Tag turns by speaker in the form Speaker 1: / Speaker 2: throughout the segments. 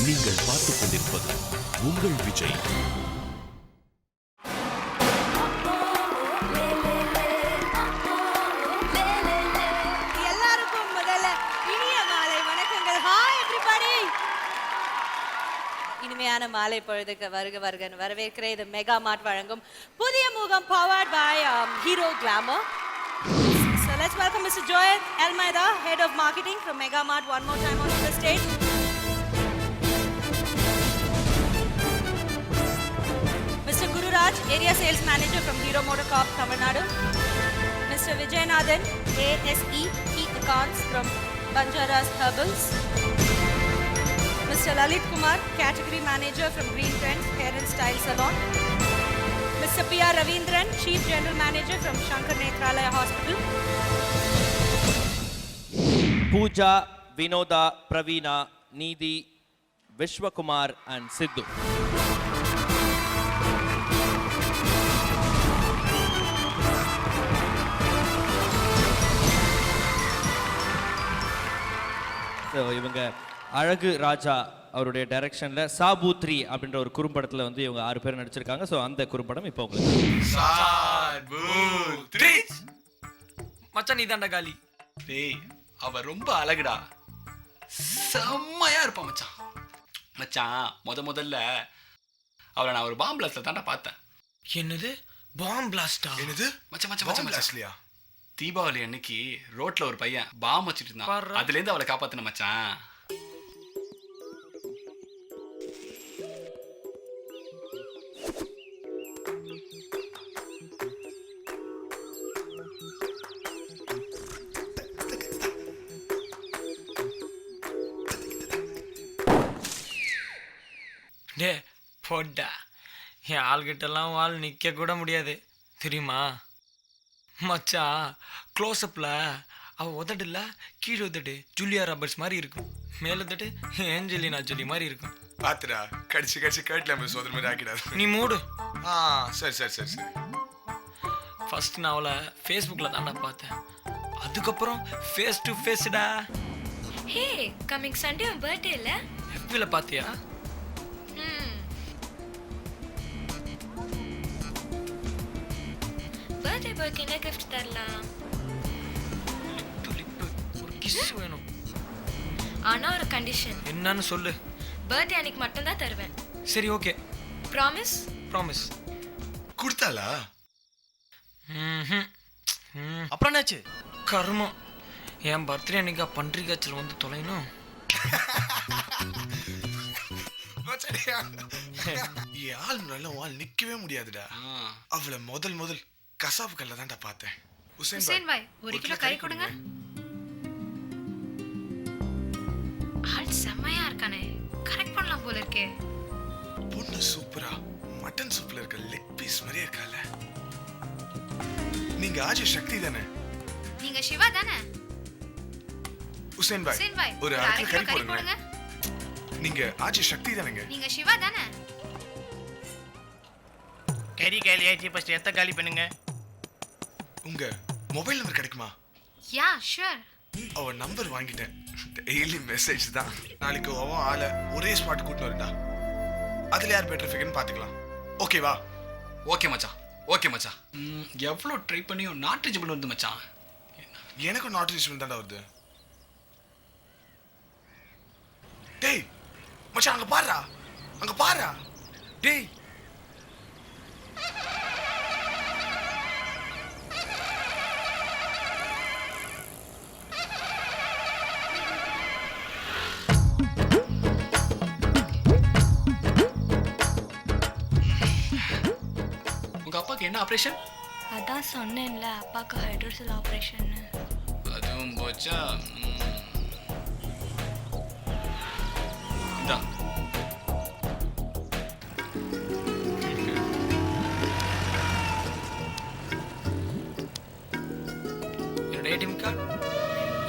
Speaker 1: நீங்கள் பார்த்துக் கொண்டிருப்பது உங்கள் விஜய்.
Speaker 2: எல்லாருக்கும் முதல்ல இனிய மாலை வணக்கங்கள். Hi everybody. இனிமையான மாலை பொழுதுக்கு வருக வருகன்னு வரவேற்கிற இது மெகா மார்ட் வழங்கும் புதிய முகம் powered by Hero Glamour. So let's welcome Mr. Joel Almeida, Head of Marketing from Mega Mart, one more time onto the stage. Mr. Guru Raj, Area Sales Manager from Hero Motorcorp, Tamil Nadu. Mr. Vijay Nathan, ASE Key Accounts from Banjaras Herbals. Mr. Lalit Kumar, Category Manager from Green Trends Hair and Style Salon. Mr. P.R. Ravindran, Chief General Manager from Shankar Nethralaya Hospital.
Speaker 3: Pooja, Vinoda, Praveena, Needhi, Vishwakumar and Sidhu. So, இவங்க அழகு ராஜா அவருடைய டைரக்ஷன்ல சாபூத்ரி அப்படின்ற ஒரு குறும்படத்துல வந்து இவங்க 6 பேர் நடிச்சிருக்காங்க. ஸோ அந்த குறும்படம் இப்போ உங்களுக்கு
Speaker 4: மச்சான் நீ தாண்டா காலி.
Speaker 5: டேய் அவ ரொம்ப அழகுடா, செம்மையா இருப்பா மச்சான். மச்சான் முதல்ல அவளை நான் ஒரு பாம் பிளாஸ்ட்ல தாண்டா பார்த்தேன்.
Speaker 4: என்னது பாம் பிளாஸ்டா?
Speaker 5: என்னது மச்சான் பிளாஸ்ட்லையா? தீபாவளி அன்னைக்கு ரோட்ல ஒரு பையன் பாம் வச்சுட்டு இருந்தான். அதுல இருந்து அவளை காப்பாத்தின மச்சான்.
Speaker 4: டே போட்டா, என் ஆள்கிட்டலாம் ஆள் நிற்க கூட முடியாது தெரியுமா மச்சான். க்ளோஸ்அப்பில் அவள் உதடுல கீழே உதடு ஜூலியா ராபர்ட்ஸ் மாதிரி இருக்கும், மேலே உதடு ஏஞ்சலினா ஜோலி மாதிரி இருக்கும்.
Speaker 6: பாத்துடா, கடிச்சு கேட்கலாம் சோதனை மாதிரி ஆக்கிடாது.
Speaker 4: நீ மூடு.
Speaker 6: சரி.
Speaker 4: ஃபர்ஸ்ட் நான் அவளை ஃபேஸ்புக்கில் தாண்டா பார்த்தேன், அதுக்கப்புறம் ஃபேஸ் டு ஃபேஸ்டா.
Speaker 7: ஹே, கமிங் சண்டே உன் பர்த்டே இல்ல?
Speaker 4: எஃபியில் பார்த்தியா?
Speaker 7: பர்த்டே பாய்க்கு என்ன கிஃப்ட் தரலாம்?
Speaker 4: லிப்பு ஒரு கிஸ் வேணும்.
Speaker 7: ஆனா ஒரு கண்டிஷன்.
Speaker 4: என்னன்னு சொல்லு.
Speaker 7: பர்த்டே அன்னைக்கு மட்டும் தான் தருவேன்.
Speaker 4: சரி ஓகே.
Speaker 7: ப்ராமிஸ்?
Speaker 4: ப்ராமிஸ்.
Speaker 6: கொடுத்தாளா?
Speaker 4: அப்புறம் என்னாச்சு? கர்மம், என் பர்த்டே அன்னைக்கா பன்றி காய்ச்சல் வந்து தொலைணும்.
Speaker 6: ஆள் நிக்கவே முடியாதுடா. அவளை முதல் கசாப்பு கல்ல தான்டா பார்த்தேன்.
Speaker 7: ஹுசேன் பாய், 1 கிலோ கறி கொடுங்க. ஆள் செம்மையா இருக்கானே, கரெக்ட் பண்ணலாம் போல இருக்கே.
Speaker 6: பொண்ணு சூப்பரா மட்டன் சூப்ல இருக்க லெக் பீஸ் மாதிரி இருக்கால. நீங்க ஆஜி சக்தி தானே?
Speaker 7: நீங்க சிவா தானே?
Speaker 6: ஹுசேன் பாய், ஒரு 1/2 கிலோ கறி போடுங்க. நீங்க ஆஜி சக்தி தானேங்க?
Speaker 7: நீங்க சிவா தானே?
Speaker 8: கறி காலி ஆயிடுச்சு, ஃபர்ஸ்ட் எத்த காலி பண்ணுங்க.
Speaker 6: உங்க மொபைல் நம்பர் கிடைக்குமா?
Speaker 7: Yeah sure.
Speaker 6: அவ நம்பர் வாங்கிட்டேன். டெய்லி மெசேஜ் தான். நாளைக்கு அவன் ஆளை ஒரே ஸ்பாட் கூட்டிட்டு வரடா. அதுல யார் பெட்டர் ஃபிகர்னு பாத்துக்கலாம். ஓகேவா?
Speaker 5: ஓகே மச்சான். எவ்வளோ ட்ரை பண்ணியும் நாட் ரீச்சபிள் வந்து மச்சான்.
Speaker 6: எனக்கும் நாட் ரீச்சபிள் தான்டா வருது. டேய் மச்சான், அங்க பாருடா. டேய்
Speaker 5: உங்க அப்பாக்கு என்ன ஆபரேஷன்?
Speaker 7: அதான் சொன்னேன்ல, அப்பாக்கு ஹைட்ரோசெல் ஆபரேஷன்.
Speaker 5: அதுவும் போச்சா? இந்தா.
Speaker 4: என்னோட ஏடிஎம் கார்டு,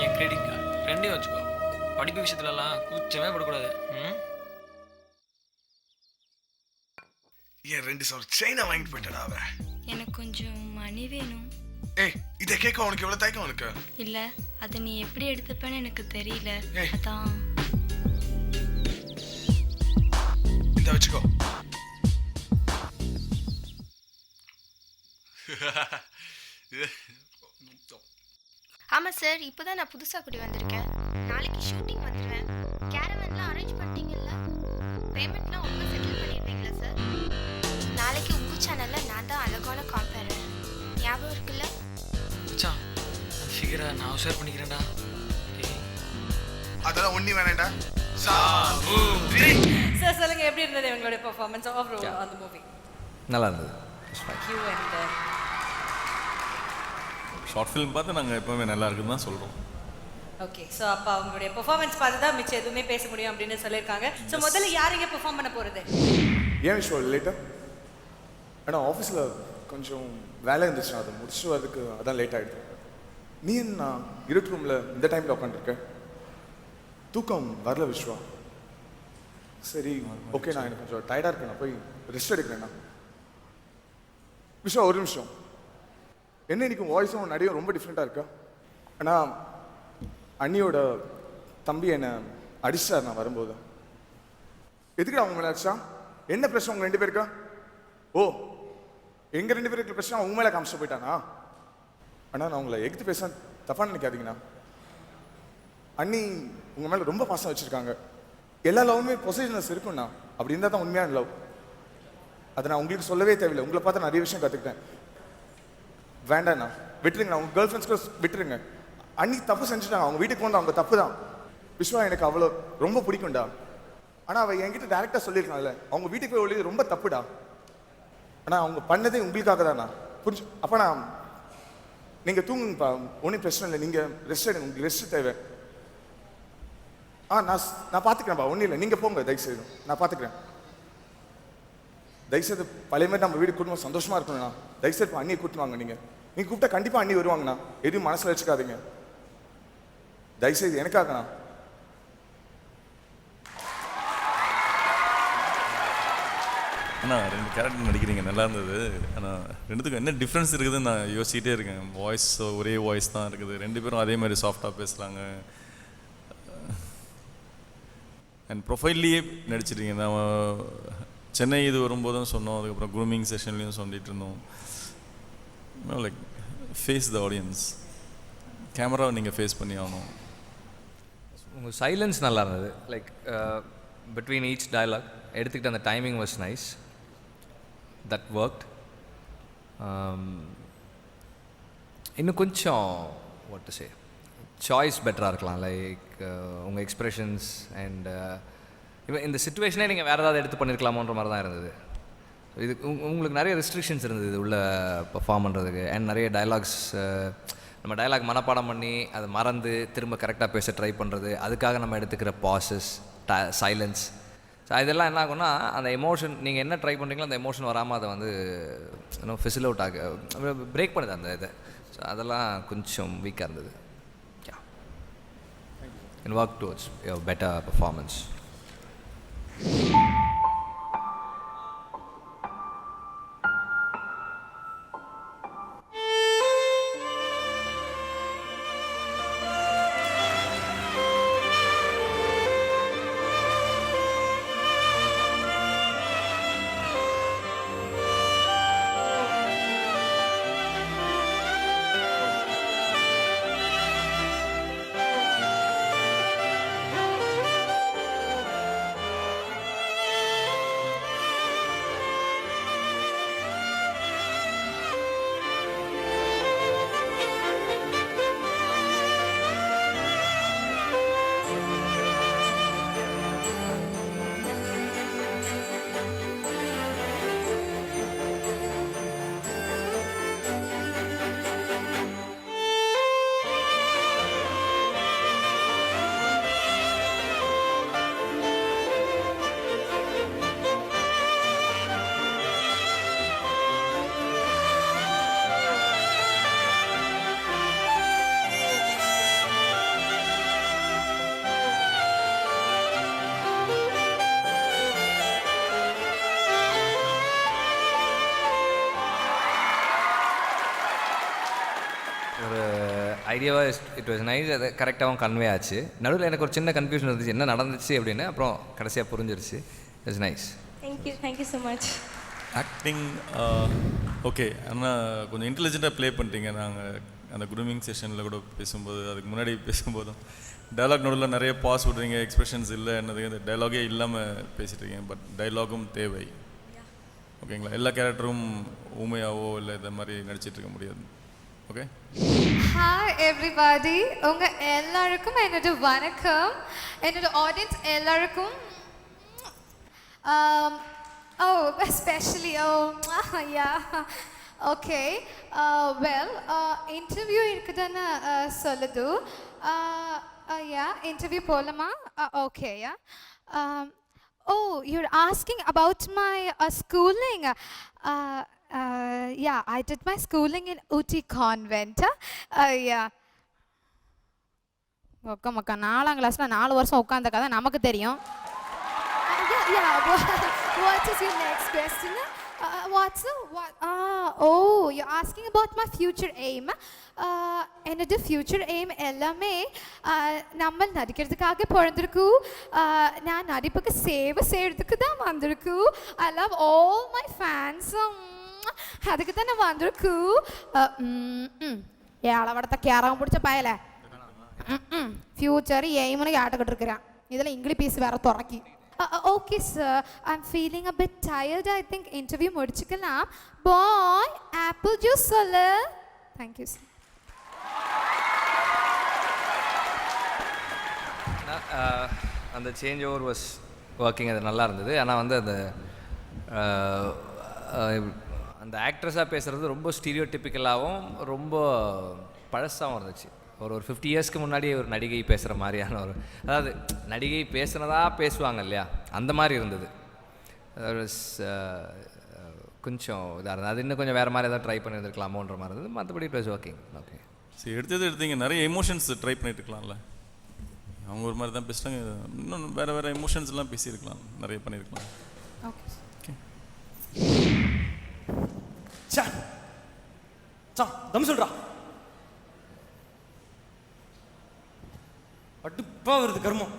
Speaker 4: என் கிரெடிட் கார்டு ரெண்டையும் வச்சுக்கோ. படிப்பு விஷயத்துலலாம் கூச்சமே படக்கூடாது.
Speaker 6: ஏன் 2 சவர் செயினா வாங்கிட்டு போயிட்டடா அவ.
Speaker 7: எனக்கு கொஞ்சம் மணி வேணும்.
Speaker 6: ஏய், இதை கேட்க உனக்கு எவ்வளவு தயக்கம் உனக்கு?
Speaker 7: இல்ல, அதை நீ எப்படி எடுத்துப்பேன்னு எனக்கு தெரியல.
Speaker 6: ஏய்.
Speaker 7: அதான்
Speaker 6: வச்சுக்கோ.
Speaker 7: ஆமாம் சார், இப்போ தான் நான் புதுசாக கூடி வந்திருக்கேன். நாளைக்கு ஷூட்டிங் வந்துடுவேன். கேரவன்லாம் அரேஞ்ச் பண்ணிட்டீங்கல்ல? பேமெண்ட்லாம் ஒழுங்காக செட்டில் பண்ணிடுவீங்களா சார்? நாளைக்கு உங்கள் சேனலில் நான் தான் அழகான காம்பேரர், ஞாபகம் இருக்குல்ல?
Speaker 4: மச்சான் அந்த ஃபிகரை நான் ஷேர் பண்ணிக்கிறேன்டா.
Speaker 6: அதெல்லாம் ஒண்ணி வேணாண்டா.
Speaker 2: சார் சொல்லுங்க, எப்படி இருந்தது உங்களுடைய performance overall on the movie?
Speaker 9: நல்லா இருந்தது.
Speaker 2: யூ அண்ட்
Speaker 10: ஷார்ட் ஃபிலிம் பார்த்து நாங்கள் எப்போவுமே நல்லா இருக்குன்னு தான் சொல்கிறோம்.
Speaker 2: ஓகே, ஸோ அப்போ அவங்களுடைய பெர்ஃபார்மன்ஸ் பார்த்து தான் மிச்சம் எதுவுமே பேச முடியும் அப்படின்னு சொல்லியிருக்காங்க. ஸோ முதல்ல யார் இங்கே பெர்ஃபார்ம் பண்ண போகிறது?
Speaker 11: ஏன் விஷயம் லேட்டாக? ஆனால் ஆஃபீஸில் கொஞ்சம் வேலை இருந்துச்சு, அதை முடிச்சுட்டு வரதுக்கு அதான் லேட் ஆகிடுது. நீ என்ன இருட்டு ரூமில் இந்த டைமில் உட்காந்துருக்க? தூக்கம் வரல விஸ்வா? சரி ஓகே, நான் எனக்கு கொஞ்சம் டயர்டாக இருக்கேன், நான் போய் ரெஸ்ட் எடுக்கிறேண்ணா. விஸ்வா ஒரு நிமிஷம். என்ன இன்னைக்கு வாய்ஸும் நடியும் ரொம்ப டிஃப்ரெண்ட்டாக இருக்கா? ஆனால் அண்ணியோட தம்பி என்னை அடிச்சிட்டார் நான் வரும்போது. எதுக்கு அவங்க மேலே அடிச்சா? என்ன பிரச்சனை உங்கள் 2 பேருக்கா? ஓ, எங்கள் 2 பேருக்கு பிரச்சனை அவங்க மேலே காமிச்சு போயிட்டானா? ஆனால் நான் உங்களை எதிர்த்து பேச தப்பாக நினைக்காதீங்கண்ணா. அண்ணி உங்கள் மேலே ரொம்ப பாசம் வச்சுருக்காங்க. எல்லா லவ்வுமே பொசிஷனஸ் இருக்கும்ண்ணா. அப்படி இருந்தால் தான் உண்மையான லவ். அதை நான் உங்களுக்கு சொல்லவே தேவையில்லை. உங்களை பார்த்து நிறைய விஷயம் கற்றுக்கிட்டேன். வேண்டாண்ணா, விட்டுருங்கண்ணா. உங்கள் கேர்ள் ஃப்ரெண்ட்ஸ்க்கு விட்டுருங்க. அன்னி தப்பு செஞ்சுட்டாங்க, அவங்க வீட்டுக்கு போனால் அவங்க தப்பு தான். விஸ்வா எனக்கு அவ்வளோ ரொம்ப பிடிக்கும்டா. ஆனால் அவள் என்கிட்ட டேரெக்டாக சொல்லியிருக்காங்கல்ல, அவங்க வீட்டுக்கு போய் ஒழியது ரொம்ப தப்புடா. ஆனால் அவங்க பண்ணதே உங்களுக்காக தானா? புரிஞ்சு? அப்போ நான் நீங்கள் தூங்குங்கப்பா, ஒன்றும் பிரச்சனை இல்லை. நீங்கள் ரெஸ்ட் எடுங்க, உங்களுக்கு ரெஸ்ட் தேவை. நான் பார்த்துக்கிறேன்ப்பா, ஒன்றும் இல்லை. நீங்கள் போங்க தயவுசெய்து, நான் பார்த்துக்கிறேன். தயவுசெய்து பழைய மாதிரி நம்ம வீடு கூட்டணும், சந்தோஷமாக இருக்கணும்ண்ணா. தயவுசெய்து இப்போ அண்ணியை கூட்டுவாங்க. நீங்கள் கூப்பிட்டா கண்டிப்பாக அண்ணி வருவாங்கண்ணா. எதுவும் மனசில் வச்சுக்காதீங்க தயவுசெய்து, எனக்காகண்ணா.
Speaker 10: ஆனால் 2 கேரக்டர் நடிக்கிறீங்க, நல்லா இருந்தது. ஆனால் 2த்துக்கும் என்ன டிஃப்ரென்ஸ் இருக்குதுன்னு நான் யோசிக்கிட்டே இருக்கேன். வாய்ஸ் ஒரே வாய்ஸ் தான் இருக்குது, 2 பேரும் அதே மாதிரி சாஃப்டாக பேசுகிறாங்க. அண்ட் ப்ரொஃபைல்லையே நடிச்சிருக்கீங்க. நான் சென்னை இது வரும்போதும் சொன்னோம், அதுக்கப்புறம் க்ரூமிங் செஷன்லேயும் சொல்லிட்டு இருந்தோம். லைக் ஃபேஸ் த ஆடியன்ஸ், கேமராவை நீங்கள் ஃபேஸ் பண்ணி ஆகணும்.
Speaker 9: உங்கள் சைலன்ஸ் நல்லா இருந்தது. லைக் பிட்வீன் ஈச் டயலாக் எடுத்துக்கிட்ட அந்த timing was nice. That worked. இன்னும் கொஞ்சம் வாட் டு சே, சாய்ஸ் பெட்டராக இருக்கலாம். லைக் உங்கள் எக்ஸ்ப்ரெஷன்ஸ் அண்ட் இவன் இந்த சுச்சுவேஷனே நீங்கள் வேறு ஏதாவது எடுத்து பண்ணியிருக்கலாமோன்ற மாதிரி தான் இருந்தது. இது உங்களுக்கு நிறைய ரெஸ்ட்ரிக்ஷன்ஸ் இருந்தது இது உள்ள பர்ஃபார்ம் பண்ணுறதுக்கு. அண்ட் நிறைய டயலாக்ஸ் நம்ம டயலாக் மனப்பாடம் பண்ணி அதை மறந்து திரும்ப கரெக்டாக பேச ட்ரை பண்ணுறது, அதுக்காக நம்ம எடுத்துக்கிற பாசஸ், சைலன்ஸ். ஸோ இதெல்லாம் என்ன ஆகும்னா அந்த எமோஷன் நீங்கள் என்ன ட்ரை பண்ணுறீங்களோ அந்த எமோஷன் வராமல் அதை வந்து இன்னும் ஃபிசில் அவுட் பிரேக் பண்ணுது அந்த இதை. ஸோ அதெல்லாம் கொஞ்சம் வீக்காக இருந்தது. and work towards your better performance. ஒரு ஐடியாவாக இட் வாஸ் நைஸ். அது கரெக்டாகவும் கன்வே ஆச்சு. நடுவில் எனக்கு ஒரு சின்ன கன்ஃபியூஷன் இருந்துச்சு, என்ன நடந்துச்சு அப்படின்னு. அப்புறம் கடைசியாக புரிஞ்சிருச்சு. It's nice.
Speaker 7: Thank you so much.
Speaker 10: Acting okay, ஆனால் கொஞ்சம் இன்டெலிஜென்ட்டாக ப்ளே பண்ணிட்டீங்க. நாங்கள் அந்த குரூமிங் செஷனில் கூட பேசும்போது, அதுக்கு முன்னாடி பேசும்போதும் டைலாக் நடுவில் நிறைய பாஸ் விட்றீங்க, எக்ஸ்பிரஷன்ஸ் இல்லை என்னது, இந்த டைலாகே இல்லாமல் பேசிகிட்டு இருக்கீங்க. பட் டைலாகும் தேவை, ஓகேங்களா? எல்லா கேரக்டரும் ஊமையாவோ இல்லை இந்த மாதிரி நடிச்சிட்டு இருக்க முடியாது. ஓகே,
Speaker 7: ஹாய் எவ்ரிபாடி, உங்கள் எல்லாருக்கும் என்னோட வணக்கம். என்னோட ஆடியன்ஸ் எல்லாருக்கும் especially yeah okay well interview இருக்குதுன்னு சொல்லுது. யா இன்டர்வியூ போகலாமா? Okay yeah. Oh, you're asking about my schooling. Yeah, I did my schooling in Uti Convent. Yeah. மக்கா 4ஆம் கிளாஸ்ல 4 வருஷம் உட்கார்ந்த கதை நமக்கு தெரியும். Yeah. What is your next question? You're asking about my future aim. என்னோட ஃபியூச்சர் எய்ம் எல்லாமே நம்ம நடிக்கிறதுக்காக பிறந்திருக்கு. நான் நடிப்புக்கு சேவை செய்கிறதுக்கு தான் வந்திருக்கு. I love all my fans. அதுக்கு தான் நான் வந்திருக்கு. ஏழவடத்தை கேரகம் பிடிச்ச பயல ஃபியூச்சர் எய்ம்னு கேட்டுக்கிட்டு இருக்கிறேன். இதில் இங்கிலீஷ் பீஸ் வேற துறக்கி. Okay sir, I'm feeling a bit tired. I think interview முடிச்சுக்கலாம். Boy, apple juice சொல்லு. Thank you sir.
Speaker 9: அந்த சேஞ்ச் ஓவர் வாஸ் ஒர்க்கிங், அது நல்லா இருந்தது. ஆனால் வந்து அந்த ஆக்ட்ரஸாக பேசுகிறது ரொம்ப ஸ்டீரியோடிப்பிக்கலாகவும் ரொம்ப பழசாகவும் இருந்துச்சு. ஒரு 50 இயர்ஸ்க்கு முன்னாடி ஒரு நடிகை பேசுகிற மாதிரியான அதாவது நடிகை பேசுனதா பேசுவாங்க இல்லையா, அந்த மாதிரி இருந்தது. கொஞ்சம் இதாக இருந்தது. அது இன்னும் கொஞ்சம் வேறு மாதிரி ஏதாவது ட்ரை பண்ணியிருந்துருக்கலாமோன்ற மாதிரி இருந்தது. மற்றபடி இட் வாஸ் ஓகே. ஓகே, சரி,
Speaker 10: எடுத்தீங்க. நிறைய எமோஷன்ஸ் ட்ரை பண்ணிட்டு இருக்கலாம்ல. அவங்க ஒரு மாதிரி தான் பேசுகிறாங்க, இன்னும் வேறு எமோஷன்ஸ்லாம் பேசியிருக்கலாம், நிறைய பண்ணியிருக்கலாம்.
Speaker 7: ஓகே
Speaker 4: தம் சொல்கிறா பட்டுப்பா வருது கர்மம்.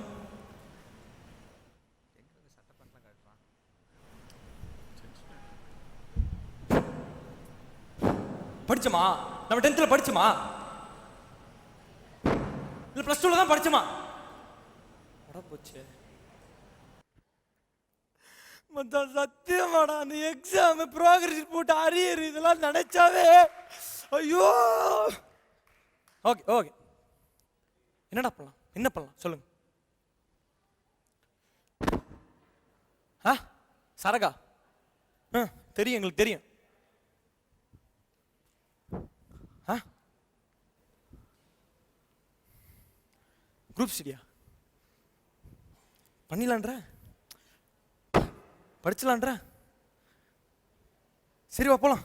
Speaker 4: படிச்சமா? நம்ம 10th படிச்சமா? இல்லை +2 தான் படிச்சமா? போச்சு மொத்தம் சத்தியமாடா. அந்த எக்ஸாம் ப்ரோக்ரஸ் ரிப்போர்ட் அரியர் இதெல்லாம் நினைச்சாவே ஐயோ. ஓகே என்னடா பண்ணலாம்? என்ன பண்ணலாம் சொல்லுங்க. சரகா தெரியும், எங்களுக்கு தெரியும். குரூப் ஸ்டடியா பண்ணிடலான்ற, படிச்சலான்ற. சரி வா போலாம்.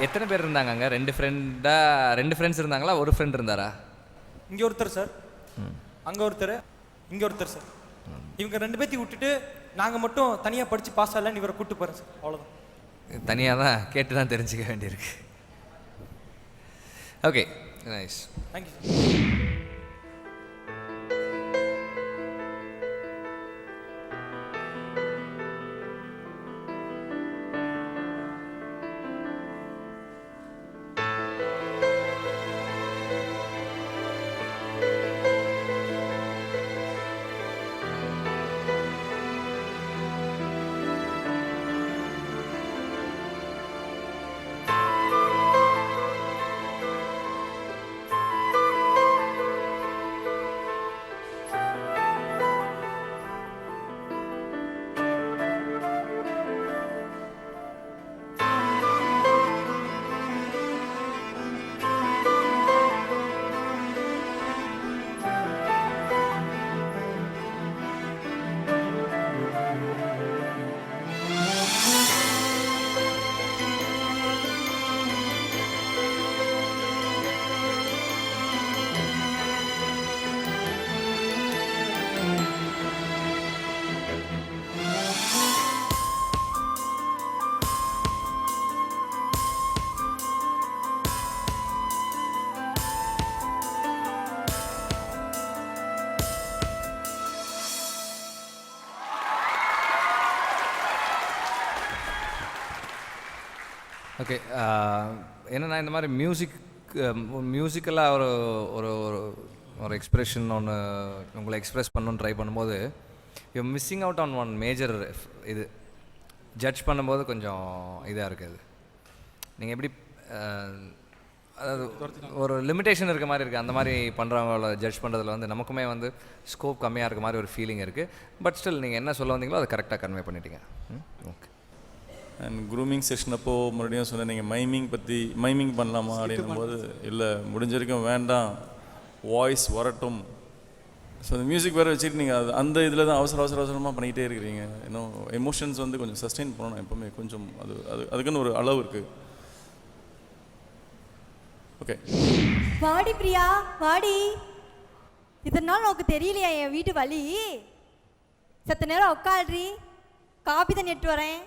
Speaker 9: எத்தனை பேர் இருந்தாங்க அங்கே? 2 ஃப்ரெண்ட்ஸ் இருந்தாங்களா? ஒரு ஃப்ரெண்ட் இருந்தாரா?
Speaker 4: இங்கே ஒருத்தர் சார், அங்கே ஒருத்தர், இங்கே ஒருத்தர் சார். இவங்க 2 பேர்த்தையும் விட்டுட்டு நாங்கள் மட்டும் தனியாக படித்து பாஸ் ஆகலான்னு இவரை கூப்பிட்டு போகிறேன் சார். அவ்வளோதான்.
Speaker 9: தனியாக தான் கேட்டு தான் தெரிஞ்சுக்க வேண்டியிருக்கு. Okay, nice,
Speaker 4: thank you sir.
Speaker 9: Okay, என்னென்னா இந்த மாதிரி மியூசிக்கலாக ஒரு ஒரு ஒரு எக்ஸ்ப்ரெஷன் ஒன்று உங்களை எக்ஸ்ப்ரெஸ் பண்ணணுன்னு ட்ரை பண்ணும்போது you missing out on one major இது ஜட்ஜ் பண்ணும்போது கொஞ்சம் இதாக இருக்குது. நீங்கள் எப்படி அதாவது ஒரு லிமிட்டேஷன் இருக்க மாதிரி இருக்குது. அந்த மாதிரி பண்ணுறவங்கள ஜட்ஜ் பண்ணுறதுல வந்து நமக்குமே வந்து ஸ்கோப் கம்மியாக இருக்க மாதிரி ஒரு ஃபீலிங் இருக்குது. பட் ஸ்டில் நீங்கள் என்ன சொல்ல வந்தீங்களோ அதை கரெக்டாக கன்வே பண்ணிட்டீங்க. ஓகே.
Speaker 10: அண்ட் க்ரூமிங் செஷன் அப்போது மறுபடியும் சொன்னேன், நீங்கள் மைமிங் பண்ணலாமா அப்படின்னும் போது இல்லை, முடிஞ்ச வரைக்கும் வேண்டாம், வாய்ஸ் வரட்டும். ஸோ அந்த மியூசிக் வேறு வச்சுட்டு நீங்கள் அது அந்த இதில் தான் அவசரமாக பண்ணிக்கிட்டே இருக்கிறீங்க. இன்னும் எமோஷன்ஸ் வந்து கொஞ்சம் சஸ்டெயின் பண்ணணும் எப்போவுமே. கொஞ்சம் அதுக்குன்னு ஒரு அளவு இருக்குது. ஓகே,
Speaker 12: வாடி பிரியா வாடி. இத்தனை நாள் உனக்கு தெரியலையா என் வீட்டு வழி? சத்த நேரம் உட்காடுறி, காப்பி தான் எட்டு வரேன்.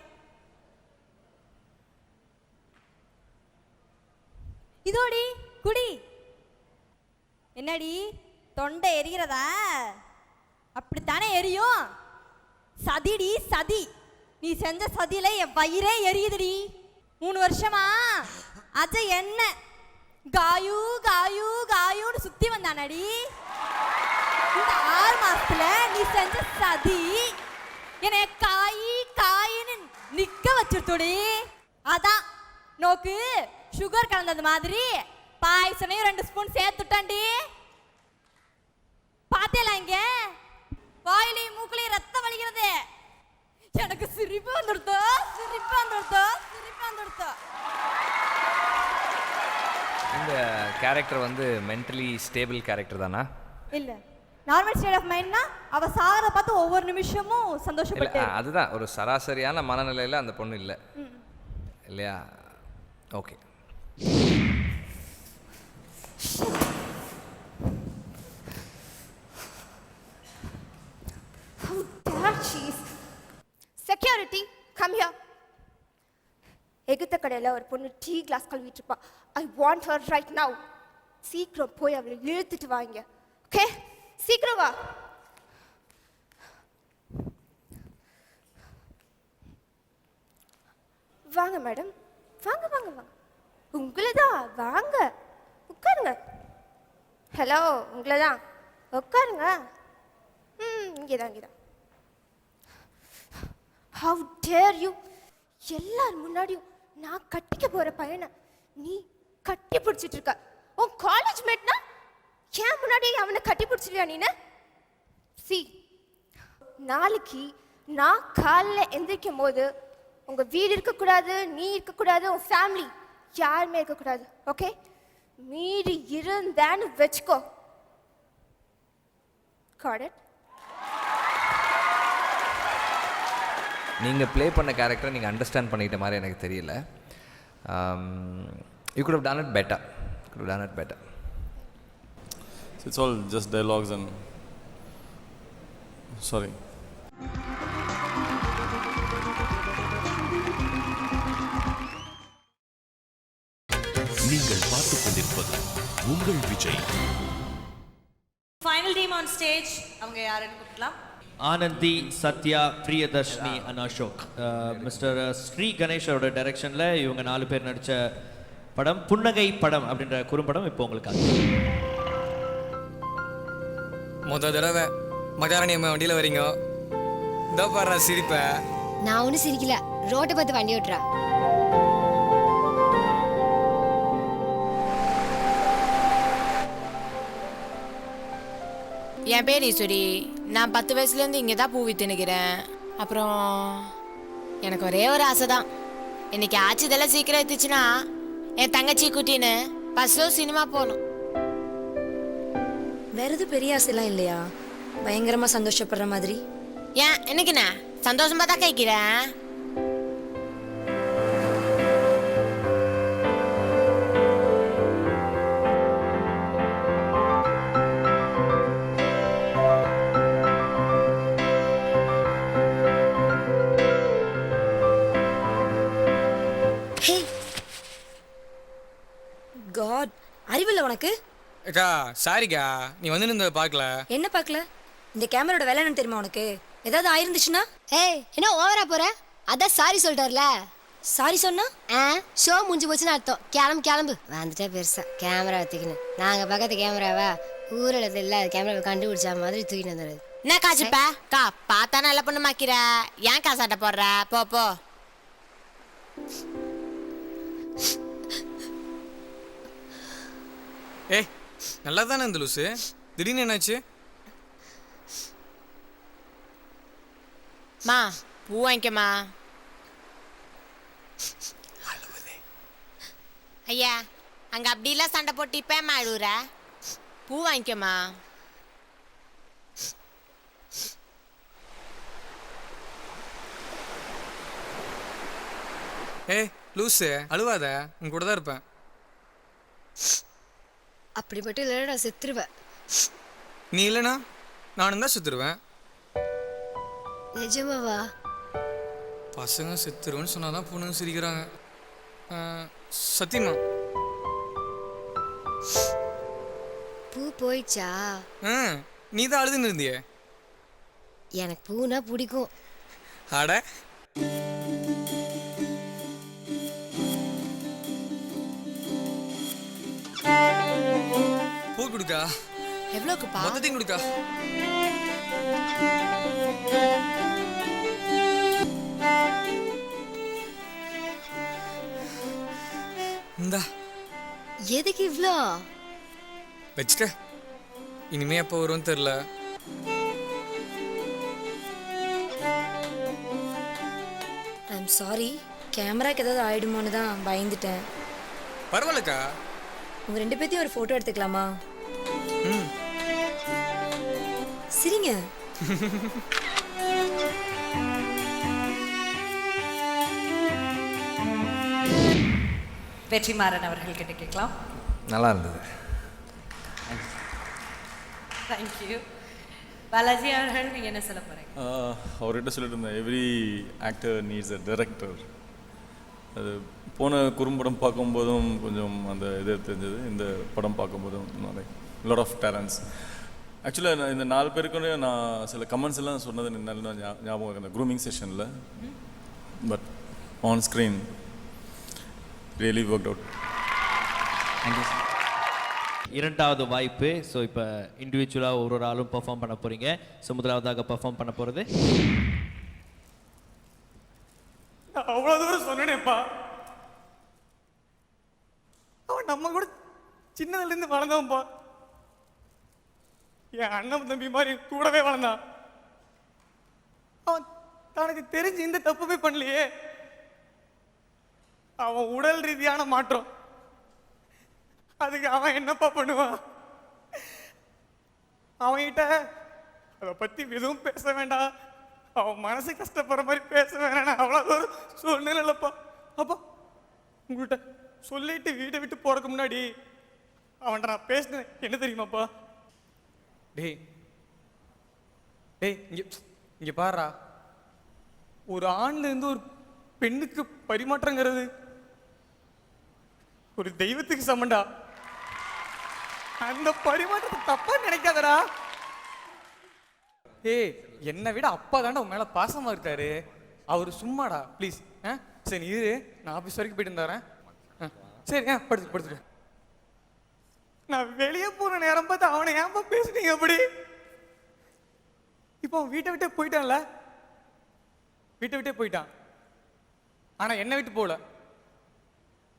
Speaker 12: இதோடி குடி. என்னடி தொண்டை எரிகிறதா? அப்படித்தானே எரியும். சதிடி சதி. நீ செஞ்ச சதியில என் வயிறே எரியுதுடி. 3 வருஷமா அஜய் என்ன காயு காயு காயுன்னு சுத்தி வந்தானடி. இந்த 6 மாசத்துல நீ செஞ்ச சதி என்னை காயின்னு நிக்க வச்சிருத்தோடி. அதான் நோக்கு சுகர் கலந்தது மாதிரி பாயசனையும் 2 ஸ்பூன் சேர்த்துட்டாண்டி. பாத்தேலாம் இங்க வாயிலையும் மூக்குலையும் ரத்தம் வலிக்கிறது. எனக்கு சிரிப்பு வந்துடுதோ.
Speaker 9: இந்த கேரக்டர் வந்து மென்டலி ஸ்டேபிள் கேரக்டர் தானா?
Speaker 12: இல்ல, நார்மல் ஸ்டேட் ஆஃப் மைண்ட்னா அவ சாகர பார்த்து ஒவ்வொரு நிமிஷமும் சந்தோஷப்பட்டு.
Speaker 9: அதுதான் ஒரு சராசரியான மனநிலையில் அந்த பொண்ணு இல்லை இல்லையா? ஓகே.
Speaker 7: Security come here. எகுத்த கடையில் ஒரு பொண்ணு டீ கிளாஸ் கழுவிட்டு இருப்பா. I want her right now. சீக்கிரம் போய் அவளை இழுத்துட்டு வாங்க. ஓகே, சீக்கிரம் வா. வாங்க மேடம், வாங்க வாங்க வாங்க. உங்களை தான், வாங்க உட்காருங்க. ஹலோ, உங்களை தான், உட்காருங்க. இங்கேதான். How dare you? எல்லார் முன்னாடியும் நான் கட்டிக்க போற பையனை நீ கட்டி பிடிச்சிட்டு இருக்க. உன் காலேஜ் மேட்னா ஏன் முன்னாடி அவனை கட்டி பிடிச்சிருவியா நீனு? சி, நாளைக்கு நான் காலைல எந்திரிக்கும் போது உங்க வீடு இருக்கக்கூடாது, நீ இருக்கக்கூடாது, உன் ஃபேமிலி யாருமே இருக்கக்கூடாது. ஓகே, மீறி இருந்தான்னு வச்சுக்கோ. Got it?
Speaker 9: நீங்கள் ப்ளே பண்ண கேரக்டரை நீங்கள் அண்டர்ஸ்டாண்ட் பண்ணிக்கிட்ட மாதிரி எனக்கு தெரியல. You could have done it better.
Speaker 10: It's all just dialogues and sorry.
Speaker 1: நீங்கள் பார்த்துக் கொண்டிருப்பது உங்கள் Vijay.
Speaker 2: Final team on stage. அவங்க யாருன்னு கூப்பிடலாம்?
Speaker 3: ஆனந்தி, சத்யா, பிரியதர்ஷினி அண்ட் அசோக். மிஸ்டர் ஸ்ரீ கணேஷோட டைரக்ஷனில் இவங்க 4 பேர் நடித்த படம் புன்னகை படம் அப்படின்ற குறும்படம் இப்போ உங்களுக்காக.
Speaker 4: தடவை மகாராணி அம்மா வண்டியில் வரீங்க. இதோ பாரு சிரிப்ப.
Speaker 7: நான் ஒன்றும் சிரிக்கல, ரோட்டை பார்த்து வண்டி ஓட்டுறா.
Speaker 13: என் பேர் ஈஸ்வரி. நான் 10 வயசுலேருந்து இங்கே தான் பூ வித்துனுக்கிறேன். அப்புறம் எனக்கு ஒரே ஒரு ஆசை தான். இன்னைக்கு ஆச்சு இதெல்லாம் சீக்கிரம் எடுத்துச்சுன்னா என் தங்கச்சி குட்டின்னு பஸ்ஸோ சினிமா போகணும்.
Speaker 12: வேற எதுவும் பெரிய ஆசைலாம் இல்லையா? பயங்கரமா சந்தோஷப்படுற மாதிரி?
Speaker 13: ஏன் என்னைக்குண்ணே சந்தோஷமா தான் கேட்கிறேன்.
Speaker 12: காட், அறிவில்லை உனக்கு?
Speaker 4: அக்கா சாரிக்கா, நீ வந்து இந்த பார்க்கல.
Speaker 12: என்ன பார்க்கல? இந்த கேமராவோட வேலை என்ன தெரியுமா உனக்கு? ஏதாவது ஆயிருந்துச்சுன்னா?
Speaker 7: ஏய், என்ன ஓவரா போற? அதான் சாரி சொல்லிட்டார்ல. சாரி சொன்னா ஷோ முடிஞ்சு போச்சுன்னு அர்த்தம். கிளம்பு கிளம்பு. வந்துட்டா பெருசா கேமரா எடுத்துக்கின்னு நாங்கள் பக்கத்து கேமராவா ஊரில் இல்லாத கேமராவை கண்டுபிடிச்சா மாதிரி தூக்கிட்டு வந்துடுது.
Speaker 13: என்ன காச்சுப்பா கா பார்த்தா நல்ல பொண்ணு மாக்கிற ஏன் காசாட்ட போடுற போ போ.
Speaker 4: ஏய் நல்லா தானே இந்த லூசு, திடீர்னு என்னாச்சு?
Speaker 13: மா பூ வாங்கிக்கம்மா. ஐயா அங்க அப்படிலாம் சண்டை போட்டு இப்ப அழுவுற, பூ வாங்கிக்கம்மா.
Speaker 4: ஏய் லூசு அழுவாத, உன் கூட தான் இருப்பேன்.
Speaker 7: அப்படி மட்டும் இல்லைன்னா நான் செத்துருவேன்.
Speaker 4: நீ இல்லைனா நானும் தான் செத்துருவேன்.
Speaker 7: நிஜமாவா?
Speaker 4: பசங்க செத்துருவேன்னு சொன்னாதான் பொண்ணுங்க சிரிக்கிறாங்க. சத்தியமா
Speaker 7: பூ போயிடுச்சா?
Speaker 4: நீ தான் அழுதுன்னு இருந்தியே.
Speaker 7: எனக்கு பூனா பிடிக்கும்.
Speaker 4: அட பூ கொடுக்கா.
Speaker 13: எவ்வளோக்குப்பா?
Speaker 4: மொத்தத்தையும் கொடுக்கா. இந்தா.
Speaker 7: எதுக்கு இவ்வளோ?
Speaker 4: வச்சுட்ட, இனிமே எப்போ வரும்னு தெரில.
Speaker 7: ஐம் சாரி, கேமராக்கு ஏதாவது ஆயிடுமோன்னு தான் பயந்துட்டேன்.
Speaker 4: பரவாயில்லக்கா.
Speaker 7: உங்க 2 பேத்தையும் ஒரு போட்டோ எடுத்துக்கலாமா?
Speaker 4: ம்.
Speaker 7: சிரிங்க.
Speaker 2: வெற்றிமாறன் அவர்கள் கிட்ட கேட்கலாம்.
Speaker 9: நல்லா இருந்தது.
Speaker 2: தேங்க்யூ. பாலாஜி அவர்கள் நீங்க என்ன சொல்ல போறீங்க?
Speaker 10: அவர்கிட்ட சொல்லிட்டு இருந்தேன், every actor needs a director. அது போன குறும்படம் பார்க்கும்போதும் கொஞ்சம் அந்த இது தெரிஞ்சது, இந்த படம் பார்க்கும்போதும் லாட் ஆஃப் டேலண்ட்ஸ். ஆக்சுவலாக நான் இந்த 4 பேருக்குன்னு நான் சில கமெண்ட்ஸ் எல்லாம் சொன்னது நல்ல ஞாபகம் இருக்கு, அந்த க்ரூமிங் செஷனில். But on screen really work out.
Speaker 3: இரண்டாவது வாய்ப்பு. ஸோ இப்போ இண்டிவிஜுவலாக ஒரு ஆளும் பெர்ஃபார்ம் பண்ண போகிறீங்க. ஸோ முதலாவதாக பெர்ஃபார்ம் பண்ண போகிறது
Speaker 4: நான் அவ்வளோ தூரம் சொன்னேனேப்பா. அவன் நம்ம கூட சின்னதுலேருந்து வளர்ந்தவன்பா. என் அண்ணன் தம்பி மாதிரி கூடவே வளர்ந்தான். அவன் தனக்கு தெரிஞ்சு இந்த தப்புமே பண்ணலையே. அவன் உடல் ரீதியான மாற்றம், அதுக்கு அவன் என்னப்பா பண்ணுவான்? அவன்கிட்ட அதை பற்றி எதுவும் பேச வேண்டாம், அவன் மனசு கஷ்டப்படுற மாதிரி பேச வேணாம், அவ்வளோ தூரம் சொன்னேன்லப்பா. அப்பா உங்கள்கிட்ட சொல்லிட்டு வீட்டை விட்டு போறதுக்கு முன்னாடி அவன்கிட்ட நான் பேசினேன். என்ன தெரியுமாப்பா? டேய் டேய் இங்கே பாருடா, ஒரு ஆண்லேருந்து ஒரு பெண்ணுக்கு பரிமாற்றங்கிறது ஒரு தெய்வத்துக்கு சமண்டா. அந்த பரிமாற்றத்தை தப்பா நினைக்காதடா. ஏய் என்னை விட அப்பா தாண்டா உன் மேல பாசமா இருக்காரு. அவர் சும்மாடா ப்ளீஸ். சரி இரு, நான் ஆஃபீஸ் வரைக்கும் போயிட்டு இருந்தாரேன். சரி படுத்துட்டு நான் வெளியே போற நேரம் பார்த்து அவனை ஏன்பா பேசுனீங்க அப்படி? இப்போ அவன் வீட்டை விட்டே போயிட்டான்ல. வீட்டை விட்டே போயிட்டான், ஆனா என்னை விட்டு போகல.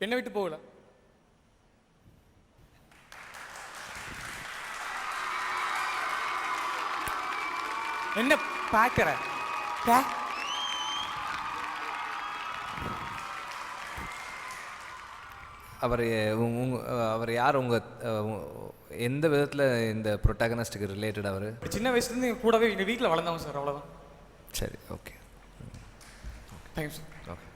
Speaker 4: என்னை விட்டு போகல. என்ன பார்க்கற?
Speaker 9: அவர் யார்? எந்த விதத்தில் இந்த ப்ரொட்டாகனிஸ்டுக்கு ரிலேட்டட்? அவர்
Speaker 4: சின்ன வயசுலேருந்து எங்கள் கூடவே எங்கள் வீட்டில் வளர்ந்தவன் சார், அவ்வளோதான்.
Speaker 9: சரி, okay.
Speaker 4: Thank you sir.
Speaker 9: Okay.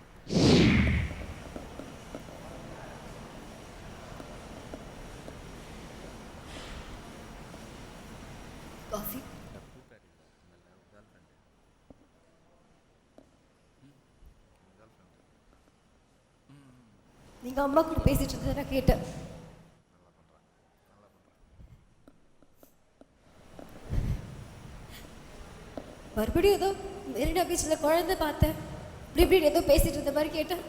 Speaker 12: Coffee. நீங்க அம்மா கூட பேசிட்டு இருந்ததை நான் கேட்டேன். மறுபடியும் ஏதோ மெரினா பீச்சில் குழந்தை பார்த்தேன், இப்படி இப்படி ஏதோ பேசிட்டு இருந்த மாதிரி கேட்டேன்.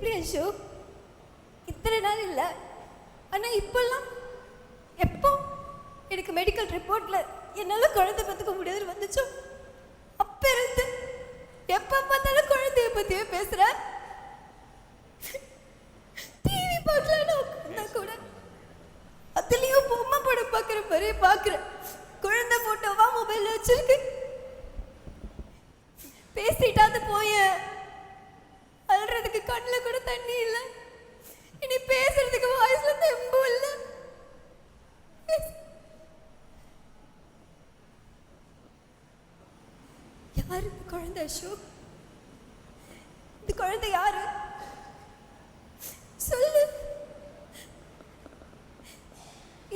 Speaker 12: எப்படி அசோக் இத்தனை நாள் இல்லை, ஆனால் இப்போல்லாம் எப்போ எனக்கு மெடிக்கல் ரிப்போர்ட்டில் என்னால் குழந்தை பார்த்துக்க முடியாதுன்னு வந்துச்சோ அப்போ இருந்து எப்போ பார்த்தாலும் குழந்தைய பற்றியே பேசுகிறேன். டிவி பார்க்கலான்னு உட்காந்தா கூட அதுலேயும் பொம்மை படம் பார்க்குற மாதிரியே பார்க்குறேன். குழந்தை ஃபோட்டோவா மொபைலில் வச்சிருக்கு. பேசிட்டாது போய அழுறதுக்கு கண்ணில் கூட தண்ணி இல்லை, இனி பேசுறதுக்கு வாய்ஸ்ல தெம்பும் இல்லை. யாரு இந்த குழந்தை அசோக்? இந்த குழந்தை யாரு சொல்லு.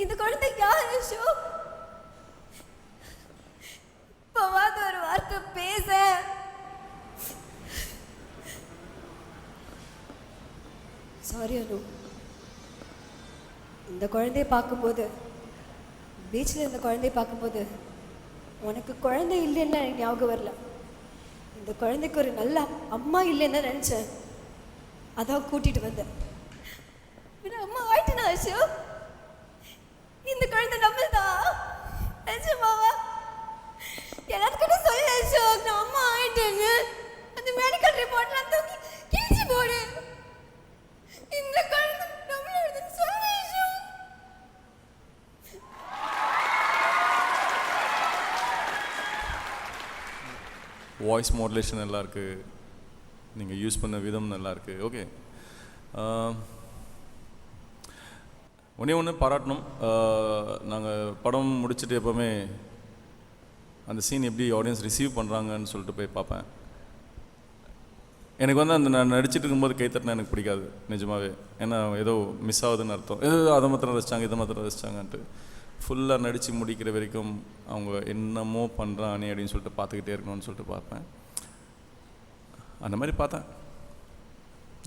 Speaker 12: இந்த குழந்தை யாரு அசோக்? இப்பவாது ஒரு வார்த்தை பேச. சாரி அனு, இந்த குழந்தைய பார்க்கும்போது, பீச்சில் இந்த குழந்தைய பார்க்கும்போது உனக்கு குழந்தை இல்லைன்னு எனக்கு ஞாபகம் வரல. இந்த குழந்தைக்கு ஒரு நல்ல அம்மா இல்லைன்னு தான் நினச்சேன். அதான் கூட்டிட்டு வந்தேன். அம்மா ஆயிட்டுனா அசோக்? இந்த குழந்தை நம்மள்தான் நிஜமாவா? எல்லாத்துக்கிட்ட சொல்லு அசோக், நான் அம்மா ஆயிட்டேங்க. அந்த மெடிக்கல் ரிப்போர்ட்லாம் தூக்கி கிழிச்சு போடு. இந்த குழந்தை நம்மளோடதுன்னு சொல்லு அசோக்.
Speaker 10: வாய்ஸ் மாடுலேஷன் நல்லா இருக்குது, நீங்கள் யூஸ் பண்ண விதம் நல்லா இருக்குது. ஓகே, ஒன்று பாராட்டணும். நாங்கள் படம் முடிச்சுட்டு எப்போவுமே அந்த சீன் எப்படி ஆடியன்ஸ் ரிசீவ் பண்ணுறாங்கன்னு சொல்லிட்டு போய் பார்ப்பேன். எனக்கு வந்து அந்த நான் நடிச்சிட்டு இருக்கும்போது கைத்தட்டினா எனக்கு பிடிக்காது நிஜமாகவே. ஏன்னா ஏதோ மிஸ் ஆகுதுன்னு அர்த்தம். அதை மாத்திரம் ரசித்தாங்க, இதை மாத்திரம் ரசித்தாங்கன்ட்டு ஃபுல்லாக நடித்து முடிக்கிற வரைக்கும் அவங்க என்னமோ பண்ணுறானே அப்படின்னு சொல்லிட்டு பார்த்துக்கிட்டே இருக்கணும்னு சொல்லிட்டு பார்ப்பேன். அந்த மாதிரி பார்த்தேன்,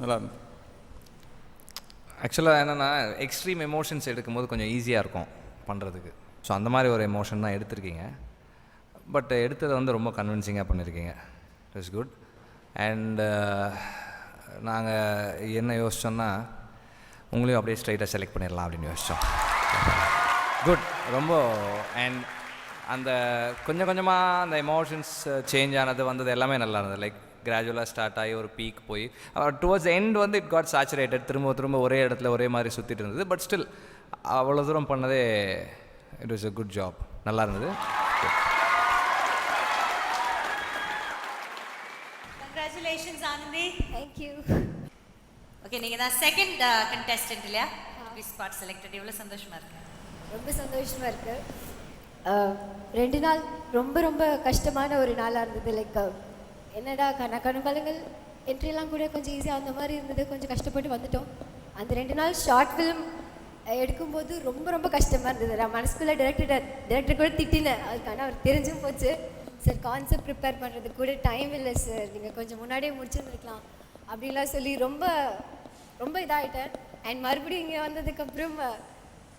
Speaker 10: நல்லா இருந்தது.
Speaker 9: ஆக்சுவலாக என்னென்னா எக்ஸ்ட்ரீம் எமோஷன்ஸ் எடுக்கும்போது கொஞ்சம் ஈஸியாக இருக்கும் பண்ணுறதுக்கு. ஸோ அந்த மாதிரி ஒரு எமோஷன் தான் எடுத்திருக்கீங்க. பட் எடுத்ததை வந்து ரொம்ப கன்வின்சிங்காக பண்ணியிருக்கீங்க. It is good. அண்ட் நாங்கள் என்ன யோசித்தோன்னா உங்களையும் அப்படியே ஸ்ட்ரைட்டாக செலக்ட் பண்ணிடலாம் அப்படின்னு யோசித்தோம். குட், ரொம்ப. அண்ட் அந்த கொஞ்சம் கொஞ்சமாக அந்த எமோஷன்ஸ் சேஞ்ச் ஆனது வந்தது எல்லாமே நல்லா இருந்தது. லைக் கிராஜுவலாக ஸ்டார்ட் ஆகி ஒரு பீக் போய் டுவர்ட்ஸ் எண்ட் வந்து இட் காட் சேச்சுரேட்டட். திரும்ப ஒரே இடத்துல ஒரே மாதிரி சுற்றிட்டு இருந்தது. பட் ஸ்டில் அவ்வளோ தூரம் பண்ணதே it was a good job. நல்லா இருந்தது.
Speaker 2: Congratulations Anandhi.
Speaker 12: Thank you.
Speaker 2: Okay, நீங்கள் தான் செகண்ட் கண்டெஸ்டன்ட் இல்லையா? Spot selected. எவ்வளோ சந்தோஷமாக இருக்கு?
Speaker 12: ரொம்ப சந்தோஷமாக இருக்குது. 2 நாள் ரொம்ப ரொம்ப கஷ்டமான ஒரு நாளாக இருந்தது. லைக் என்னடா கணக்காலங்கள் என்ட்ரிலாம் கூட கொஞ்சம் ஈஸியாக அந்த மாதிரி இருந்தது. கொஞ்சம் கஷ்டப்பட்டு வந்துட்டோம். அந்த 2 நாள் ஷார்ட் ஃபிலிம் எடுக்கும்போது ரொம்ப ரொம்ப கஷ்டமாக இருந்தது. நான் மனசுக்குள்ளே டேரக்டர் கூட திட்டினேன். அதுக்கான அவர் தெரிஞ்சும் போச்சு. சார் கான்செப்ட் ப்ரிப்பேர் பண்ணுறதுக்கு கூட டைம் இல்லை சார், நீங்கள் கொஞ்சம் முன்னாடியே முடிச்சுருந்துருக்கலாம் அப்படின்லாம் சொல்லி ரொம்ப ரொம்ப இதாகிட்டேன். அண்ட் மறுபடியும் இங்கே வந்ததுக்கப்புறம்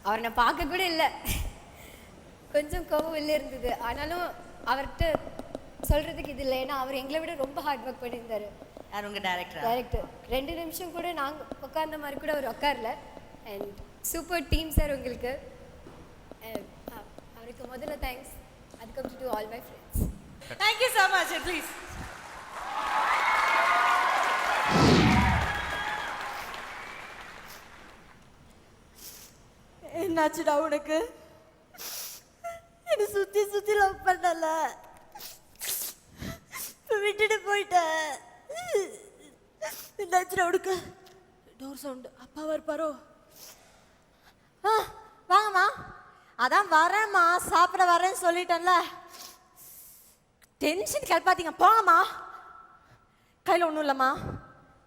Speaker 12: அவரை நான் பார்க்க கூட இல்லை. கொஞ்சம் கோவம் இல்லை இருந்தது. ஆனாலும் அவர்கிட்ட சொல்கிறதுக்கு இது இல்லை. ஏன்னா அவர் எங்களை விட ரொம்ப ஹார்ட் ஒர்க் பண்ணியிருந்தார்.
Speaker 2: யார் உங்கள் டேரக்டர்?
Speaker 12: 2 நிமிஷம் கூட நாங்கள் உட்கார்ந்த மாதிரி கூட அவர் உட்காரல. அண்ட் சூப்பர் டீம் சார் உங்களுக்கு. அவருக்கு முதல்ல தேங்க்ஸ். அதுக்கப்புறம் to all my friends.
Speaker 2: Thank you so much. Please.
Speaker 12: என்னாச்சுடா உனக்கு? என்னை சுற்றி சுற்றி லவ் பண்ணல, விட்டுட்டு போயிட்டேன். என்னாச்சுடா உனக்கு? Door sound. அப்பாவா இருப்பாரோ? வாங்கம்மா. அதான் வரேம்மா, சாப்பிட வரேன்னு சொல்லிட்டேன்ல. டென்ஷன் கிளப்பாதீங்க, போங்கம்மா. கையில் ஒன்றும் இல்லைம்மா,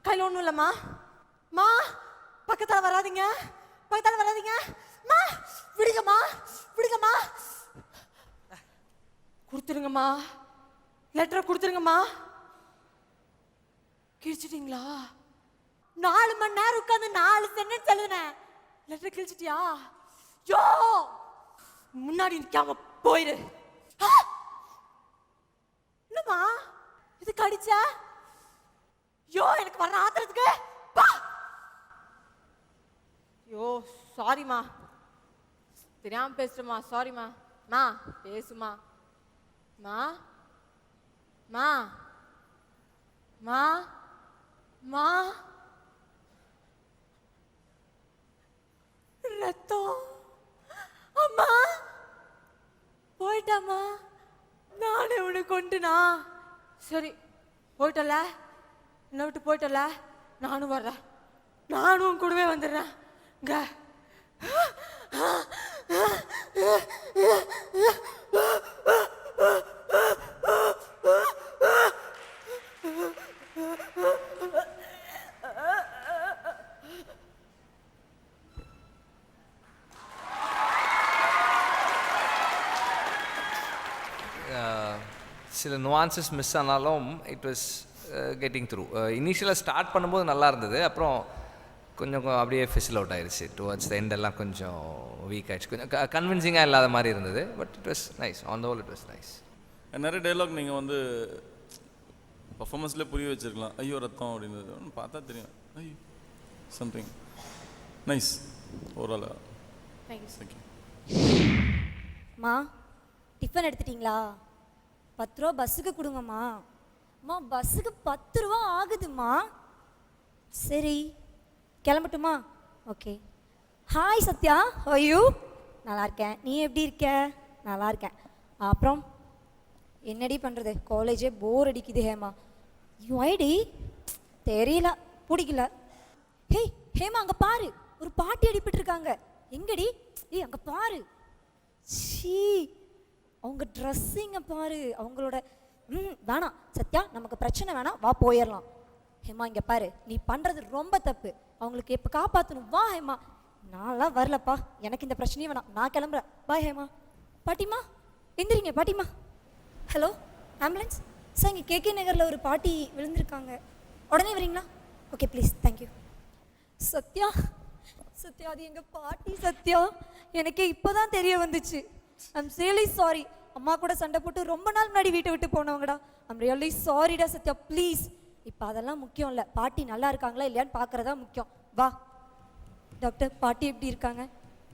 Speaker 12: கையில் ஒன்றும் இல்லைம்மா. மா பக்கத்தில் வராதிங்க, பக்கத்தில் வராதிங்க. மா விடுங்கம்மா, விடுங்கம்மா. கொடுத்துருங்கம்மா, லெட்டரை கொடுத்துருங்கம்மா. கிழிச்சிட்டிங்களா? 4 மணி நேரம் உட்காந்து 4 சென்டென்ஸ் எழுதுனேன். லெட்டர் கிழிச்சிட்டியா? யோ, முன்னாடி நிற்காம போயிரு. என்னம்மா இது கடிச்ச? யோ, எனக்கு வர ஆத்திரத்துக்கு
Speaker 13: ஐயோ சாரிம்மா, தெரியாம பேசுறேம்மா, சாரிம்மா. மா பேசுமா. மா மா மா மா ரத்தம். அம்மா போயிட்டாம்மா, நானே உன்னை கொண்டுனா. சரி போயிட்டல, என்னை விட்டு போயிட்டல, நானும் வர்றேன், நானும் உன் கூடவே வந்துடுறேன். இங்க
Speaker 9: சில நுவான்சஸ் மிஸ் ஆனாலும் இட் வாஸ் கெட்டிங் த்ரூ. இனிஷியலாக ஸ்டார்ட் பண்ணும்போது நல்லா இருந்தது, அப்புறம் கொஞ்சம் அப்படியே ஃபிசில் அவுட் ஆயிடுச்சு. டுவர்ட்ஸ் த எண்ட் எல்லாம் கொஞ்சம் வீக் ஆயிடுச்சு, கொஞ்சம் கன்வின்சிங்காக இல்லாத மாதிரி இருந்தது. But it was nice, on the whole it was nice.
Speaker 10: நிறைய டைலாக் நீங்கள் வந்து பர்ஃபார்மன்ஸ்லேயே புரிய வச்சுருக்கலாம். ஐயோ ரத்தம் அப்படின்றது பார்த்தா தெரியும். ஐயோ சம்திங் நைஸ் ஓவரால். தேங்க்யூ.
Speaker 12: மா டிஃபன் எடுத்துட்டிங்களா? 10 ரூபா பஸ்ஸுக்கு கொடுங்கம்மா. அம்மா பஸ்ஸுக்கு 10 ரூபா ஆகுதும்மா. சரி கிளம்பட்டுமா? ஓகே. ஹாய் சத்யா, ஐயோ நல்லா இருக்கேன், நீ எப்படி இருக்க? நல்லா இருக்கேன். அப்புறம் என்னடி பண்ணுறது, காலேஜே போர் அடிக்குது. ஹேமா ஐடி தெரியல, பிடிக்கல. ஹே ஹேமா அங்கே பாரு, ஒரு பாட்டி அடிபட்டு இருக்காங்க. எங்கடி? ஏய் அங்கே பாரு. சீ அவங்க ட்ரெஸ்ஸிங்கை பாரு, அவங்களோட வேணாம் சத்யா, நமக்கு பிரச்சனை வேணாம், வா போயிடலாம். ஹேமா இங்கே பாரு, நீ பண்ணுறது ரொம்ப தப்பு, அவங்களுக்கு எப்போ காப்பாற்றணும். வா ஹேமா. நான்லாம் வரலப்பா, எனக்கு இந்த பிரச்சனையும் வேணாம், நான் கிளம்புறேன். பாய் ஹேமா. பாட்டிமா எந்திரிங்க பாட்டிமா. ஹலோ ஆம்புலன்ஸ் சார், இங்கே கேகே நகரில் ஒரு பாட்டி விழுந்திருக்காங்க, உடனே வரீங்களா? Okay please, thank you. Sathya Sathya அது எங்கள் பாட்டி சத்யா, எனக்கே இப்போ தான் தெரிய வந்துச்சு. I'm really sorry. அம்மா கூட சண்டை போட்டு ரொம்ப நாள் முன்னாடி வீட்டை விட்டு போனவங்கடா. ஐம் ரியலி சாரிடா சத்யா, ப்ளீஸ். இப்போ அதெல்லாம் முக்கியம் இல்லை, பாட்டி நல்லா இருக்காங்களா இல்லையான்னு பார்க்குறதா முக்கியம். வா டாக்டர், பாட்டி எப்படி இருக்காங்க?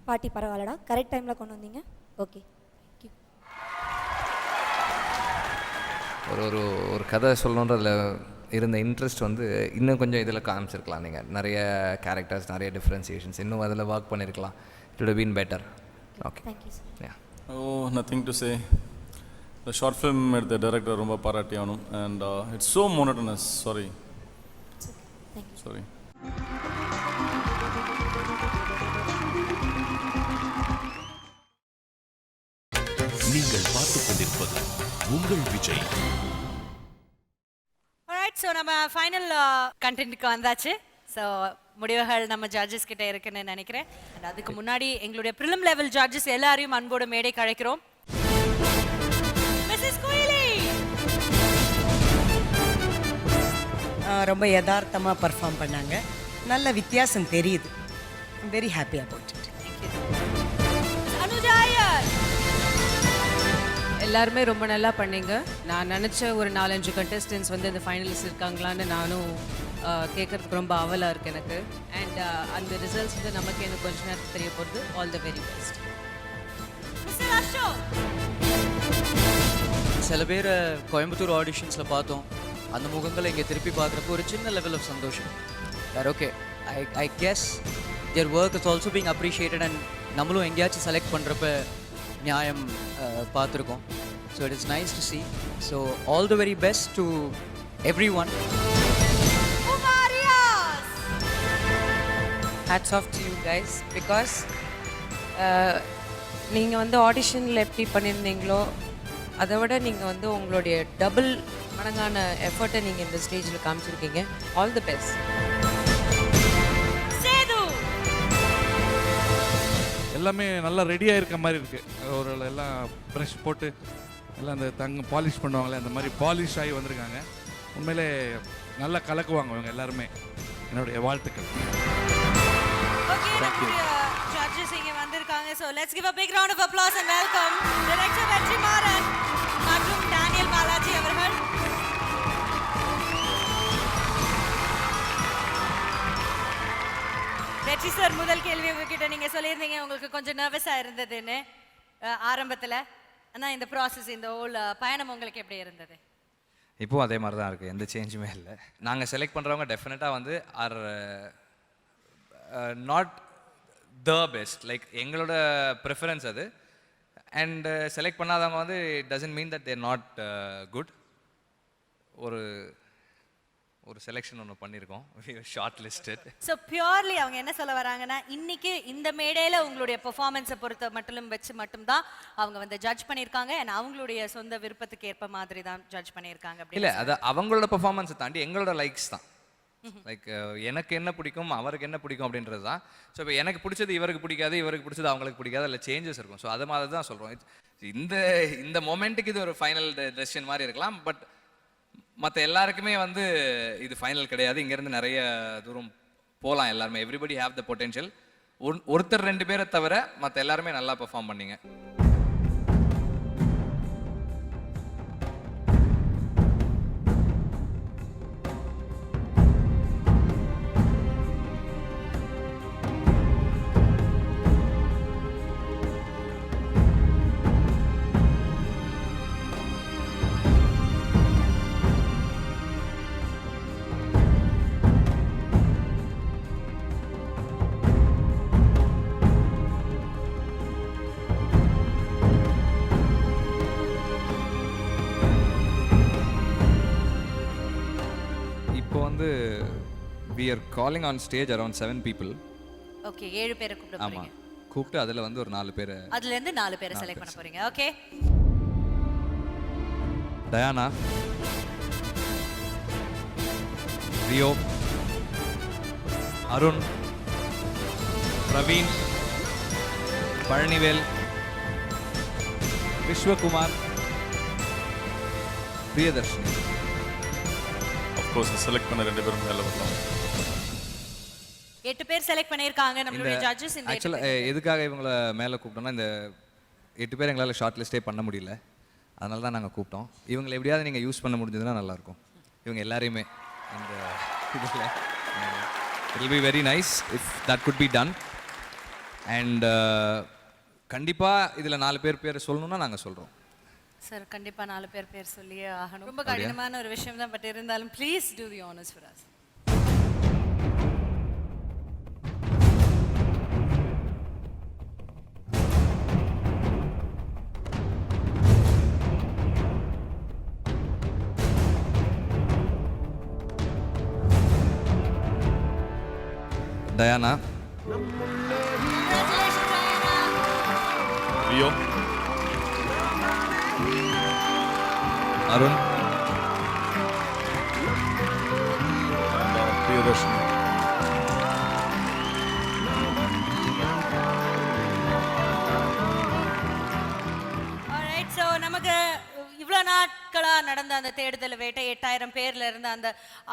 Speaker 12: பாட்டி பரவாயில்லடா, கரெக்ட் டைமில் கொண்டு வந்தீங்க. Okay thank you.
Speaker 9: ஒரு கதை சொல்லணுன்றதுல இருந்த இன்ட்ரெஸ்ட் வந்து இன்னும் கொஞ்சம் இதில் காமிச்சிருக்கலாம். நீங்கள் நிறைய கேரக்டர்ஸ், நிறைய டிஃப்ரென்சியேஷன்ஸ் இன்னும் அதில் ஒர்க் பண்ணியிருக்கலாம். It would have been better. Okay
Speaker 12: thank you sir.
Speaker 9: Yeah
Speaker 10: nothing to say. இந்த ஷார்ட் ஃபிலிம் எடுத்த டைரக்டர் ரொம்ப பாராட்டி ஆகணும். And it's so monotonous. Sorry.
Speaker 1: நீங்கள் பார்த்துக் கொண்டிருப்பது உங்கள் விஜய்.
Speaker 2: ஆல்ரைட், ஸோ நம்ம ஃபைனல் கண்டென்ட்டுக்கு வந்தாச்சு. ஸோ முடிவுகள் நம்ம ஜட்ஜஸ் கிட்ட இருக்குன்னு நினைக்கிறேன். அண்ட் அதுக்கு முன்னாடி எங்களுடைய ப்ரிலிம் லெவல் ஜட்ஜஸ் எல்லாரையும் அன்போடு மேடைக்கு அழைக்கிறோம். மிஸ்ஸஸ் கோயிலி
Speaker 14: ரொம்ப யதார்த்தமாக பர்ஃபார்ம் பண்ணாங்க, நல்ல வித்தியாசம் தெரியுது. I'm very happy about it.
Speaker 2: அனுஜாயர்
Speaker 15: எல்லாருமே ரொம்ப நல்லா பண்ணீங்க. நான் நினச்ச ஒரு 4-5 கண்டெஸ்டன்ஸ் வந்து இந்த ஃபைனலிஸ்ட் இருக்காங்களான்னு நானும் கேட்குறதுக்கு ரொம்ப ஆவலாக இருக்குது எனக்கு. அண்ட் அந்த ரிசல்ட்ஸ் வந்து நமக்கு எனக்கு கொஞ்ச நேரத்துக்கு தெரிய போகிறது. All the very best.
Speaker 16: சில பேரை கோயம்புத்தூர் ஆடிஷன்ஸில் பார்த்தோம், அந்த முகங்களை இங்கே திருப்பி பார்க்குறப்போ ஒரு சின்ன லெவல் ஆஃப் சந்தோஷம். வேறு okay, I guess their work is also being appreciated. And நம்மளும் எங்கேயாச்சும் செலக்ட் பண்ணுறப்ப நியாயம் பார்த்துருக்கோம். So it is nice to see. So all the very best to everyone.
Speaker 15: Hats off to you guys. Because நீங்கள் வந்து ஆடிஷனில் எப்படி பண்ணியிருந்தீங்களோ அதை விட நீங்கள் வந்து உங்களுடைய டபுள் மடங்கான எஃபர்ட்டை நீங்கள் இந்த ஸ்டேஜில் காமிச்சிருக்கீங்க. All the best.
Speaker 17: எல்லாமே நல்லா ரெடியாக இருக்க மாதிரி இருக்குது. ஒரு எல்லாம் ப்ரஷ் போட்டு எல்லாம் அந்த தங்கம் பாலிஷ் பண்ணுவாங்களே, அந்த மாதிரி பாலிஷ் ஆகி வந்திருக்காங்க. உண்மையிலே நல்லா கலக்குவாங்க இவங்க எல்லாருமே. என்னுடைய வாழ்த்துக்கள்.
Speaker 2: ஜட்ஜஸ் இங்கே வந்திருக்காங்க. So let's give a big round of applause and welcome director Vetrimaaran மற்றும் டேனியல் பாலாஜி அவர்கள். வெற்றி சார், முதல் கேள்வி உங்ககிட்ட நீங்க சொல்லியிருந்தீங்க உங்களுக்கு கொஞ்சம் நர்வஸா இருந்ததுன்னு ஆரம்பத்துல. ஆனா இந்த ப்ராசஸ், இந்த ஹோல் பயணம் உங்களுக்கு எப்படி இருந்தது?
Speaker 9: இப்போவும் அதே மாதிரி தான் இருக்குது, எந்த சேஞ்சுமே இல்லை. நாங்கள் செலக்ட் பண்ணுறவங்க டெஃபினட்டாக வந்து are not the best, like எங்களோட ப்ரிஃபரன்ஸ் அது. அண்ட் செலக்ட் பண்ணாதவங்க வந்து it doesn't mean that they're not good. ஒரு செலெக்ஷன் ஒன்று பண்ணியிருக்கோம், ஷார்ட் லிஸ்டட்.
Speaker 2: ஸோ பியூர்லி அவங்க என்ன சொல்ல வராங்கன்னா, இன்னைக்கு இந்த மேடையில் உங்களுடைய பெர்ஃபார்மன்ஸை பொறுத்த மட்டும்தான் அவங்க வந்து ஜட்ஜ் பண்ணியிருக்காங்க. அண்ட் அவங்களுடைய சொந்த விருப்பத்துக்கு ஏற்ப மாதிரி தான் ஜட்ஜ் பண்ணியிருக்காங்க.
Speaker 9: இல்லை, அது அவங்களோட பெர்ஃபார்மன்ஸை தாண்டி எங்களோட லைக்ஸ் தான். லைக் எனக்கு என்ன பிடிக்கும், அவருக்கு என்ன பிடிக்கும் அப்படின்றது தான். ஸோ இப்போ எனக்கு பிடிச்சது இவருக்கு பிடிக்காது, இவருக்கு பிடிச்சது அவங்களுக்கு பிடிக்காது, அதில் சேஞ்சஸ் இருக்கும். ஸோ அது மாதிரி தான் சொல்கிறோம். இந்த மொமெண்ட்டுக்கு இது ஒரு ஃபைனல் டெசிஷன் மாதிரி இருக்கலாம். பட் மற்ற எல்லாருக்குமே வந்து இது ஃபைனல் கிடையாது. இங்கேருந்து நிறைய தூரம் போகலாம் எல்லாருமே. Everybody have the potential. ஒருத்தர் 2 பேரை தவிர மற்ற எல்லாருமே நல்லா பெர்ஃபார்ம் பண்ணீங்க. We are calling on stage around 7 people.
Speaker 2: Okay, 7 பேரை கூப்பிட போறீங்க.
Speaker 9: கூப்பிட்டு அதுல வந்து ஒரு 4 பேரை,
Speaker 2: அதுல இருந்து 4 பேரை செலக்ட் பண்ண போறீங்க. Okay.
Speaker 9: Diana, Rio, Arun, Praveen, Palanivel, Viswakumar, Priyadharshini.
Speaker 10: Of course select பண்ண 2 பேரும் மேலே வரலாம்.
Speaker 2: 8 பேர் செலக்ட் பண்ணியிருக்காங்க நம்மளுடைய ஜட்ஜஸ். இந்த
Speaker 9: ஆக்சுவலாக எதுக்காக இவங்கள மேலே கூப்பிட்டோம்னா, இந்த 8 பேர் எங்களால் ஷார்ட் லிஸ்ட்டே பண்ண முடியல, அதனால தான் நாங்கள் கூப்பிட்டோம். இவங்களை எப்படியாவது நீங்கள் யூஸ் பண்ண முடிஞ்சதுன்னா நல்லாயிருக்கும். இவங்க எல்லாரையுமே இந்த இதில் it will be very nice if that could be done. And கண்டிப்பாக இதில் 4 பேர் சொல்லணும்னா நாங்கள் சொல்கிறோம்.
Speaker 2: சார், கண்டிப்பாக 4 பேர் சொல்லியே ஆகணும். ரொம்ப கடினமான ஒரு விஷயம் தான், பட் இருந்தாலும் please do the honours for us.
Speaker 9: Diana,
Speaker 10: Rio,
Speaker 9: Arun,
Speaker 10: Priyadharshini.
Speaker 2: Alright, so நமக்கு இவ்வளோ நாட்களாக நடந்த அந்த தேடுதல் வேட்டை 8000 பேர்ல இருந்த அந்த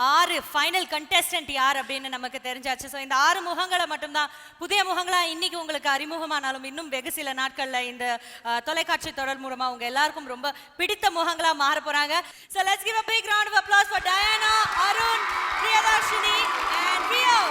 Speaker 2: 6 ஃபைனல் கண்டெஸ்டன்ட் யார் அப்படின்னு நமக்கு தெரிஞ்சாச்சு. ஸோ இந்த 6 முகங்களை மட்டும்தான் புதிய முகங்களாக இன்னைக்கு உங்களுக்கு அறிமுகமானாலும், இன்னும் வெகு சில நாட்களில் இந்த தொலைக்காட்சி தொடர் மூலமாக உங்க எல்லாருக்கும் ரொம்ப பிடித்த முகங்களாக மாற போறாங்க. So let's give a big round of applause for Diana, Arun, Priyadarshini and Rio.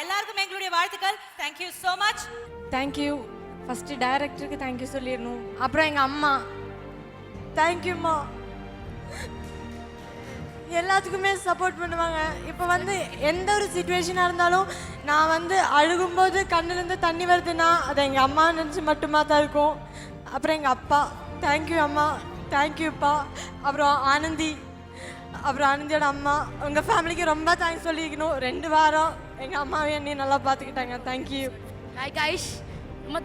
Speaker 2: எல்லாருக்கும் எங்களுடைய வாழ்த்துக்கள். Thank you so much.
Speaker 12: Thank you. First டைரக்டருக்கு தேங்க் யூ சொல்லிடணும். அப்புறம் எங்கள் அம்மா, தேங்க்யூம்மா. எல்லாத்துக்குமே சப்போர்ட் பண்ணுவாங்க. இப்போ வந்து எந்த ஒரு சுச்சுவேஷனாக இருந்தாலும் நான் வந்து அழுகும்போது கண்ணுலேருந்து தண்ணி வருதுன்னா அது எங்கள் அம்மா நினச்சி மட்டுமா தான் இருக்கும். அப்புறம் எங்கள் அப்பா, தேங்க்யூ அம்மா, தேங்க்யூப்பா. அப்புறம் ஆனந்தி, அப்புறம் ஆனந்தியோட அம்மா, உங்கள் ஃபேமிலிக்கு ரொம்ப தேங்க்ஸ் சொல்லிக்கணும். 2 வாரம் எங்கள் அம்மாவை என்னையும் நல்லா பார்த்துக்கிட்டாங்க. தேங்க்யூ.
Speaker 7: ஹாய் கைஸ், ரொம்ப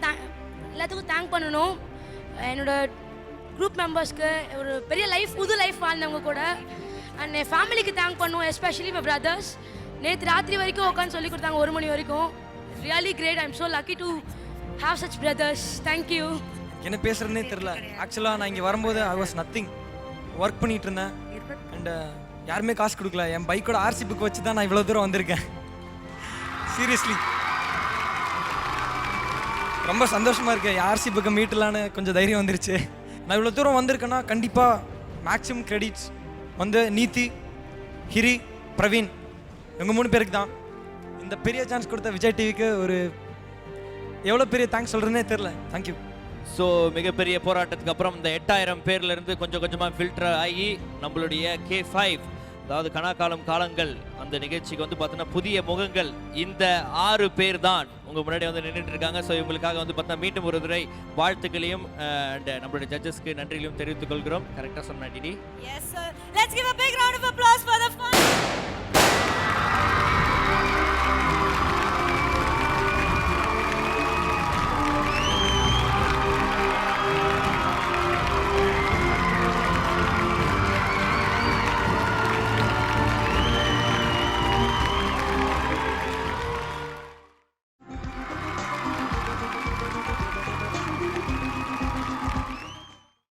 Speaker 7: எல்லாத்துக்கும் தேங்க் பண்ணணும். என்னோட குரூப் மெம்பர்ஸ்க்கு ஒரு பெரிய புது லைஃப் வாழ்ந்தவங்க கூட. அண்ட் என் ஃபேமிலிக்கு தேங்க் பண்ணுவோம், எஸ்பெஷலி மை பிரதர்ஸ். நேற்று ராத்திரி வரைக்கும் உட்காந்து சொல்லி கொடுத்தாங்க 1 மணி வரைக்கும். Really great. I am so lucky to have such brothers. Thank you.
Speaker 4: என்ன பேசுறதுனே தெரியல. ஆக்சுவலாக நான் இங்கே வரும்போது ஐ வாஸ் நத்திங், ஒர்க் பண்ணிட்டு இருந்தேன். அண்ட் யாருமே காசு கொடுக்கல. என் பைக்கோட ஆர்சி புக் வச்சு தான் நான் இவ்வளோ தூரம் வந்திருக்கேன். சீரியஸ்லி ரொம்ப சந்தோஷமாக இருக்கேன். ஆர்சி புக்கை மீட்டலான்னு கொஞ்சம் தைரியம் வந்துருச்சு. நான் இவ்வளோ தூரம் வந்திருக்கேன்னா கண்டிப்பாக மேக்ஸிமம் கிரெடிட்ஸ் வந்து நீதி, ஹிரி, பிரவீன் இவங்க 3 பேருக்கு தான். இந்த பெரிய சான்ஸ் கொடுத்த விஜய் டிவிக்கு ஒரு எவ்வளோ பெரிய தேங்க்ஸ் சொல்கிறேன்னே தெரில. தேங்க்யூ.
Speaker 3: ஸோ மிகப்பெரிய போராட்டத்துக்கு அப்புறம் இந்த 8000 பேர்லேருந்து கொஞ்சம் கொஞ்சமாக ஃபில்டர் ஆகி நம்மளுடைய K5, அதாவது கனாக்காலம் காலங்கள் அந்த நிகழ்ச்சிக்கு வந்து பார்த்தீங்கன்னா புதிய முகங்கள் இந்த 6 பேர் தான் உங்கள் முன்னாடி வந்து நின்றுட்டு இருக்காங்க. ஸோ இவங்களுக்காக வந்து பார்த்தீங்கன்னா மீண்டும் ஒரு முறை வாழ்த்துக்களையும் அண்ட் நம்மளுடைய ஜட்ஜஸ்க்கு நன்றிகளையும் தெரிவித்துக் கொள்கிறோம். கரெக்டாக சொன்ன DD?
Speaker 2: Yes sir. Let's give a big round of applause for the fun.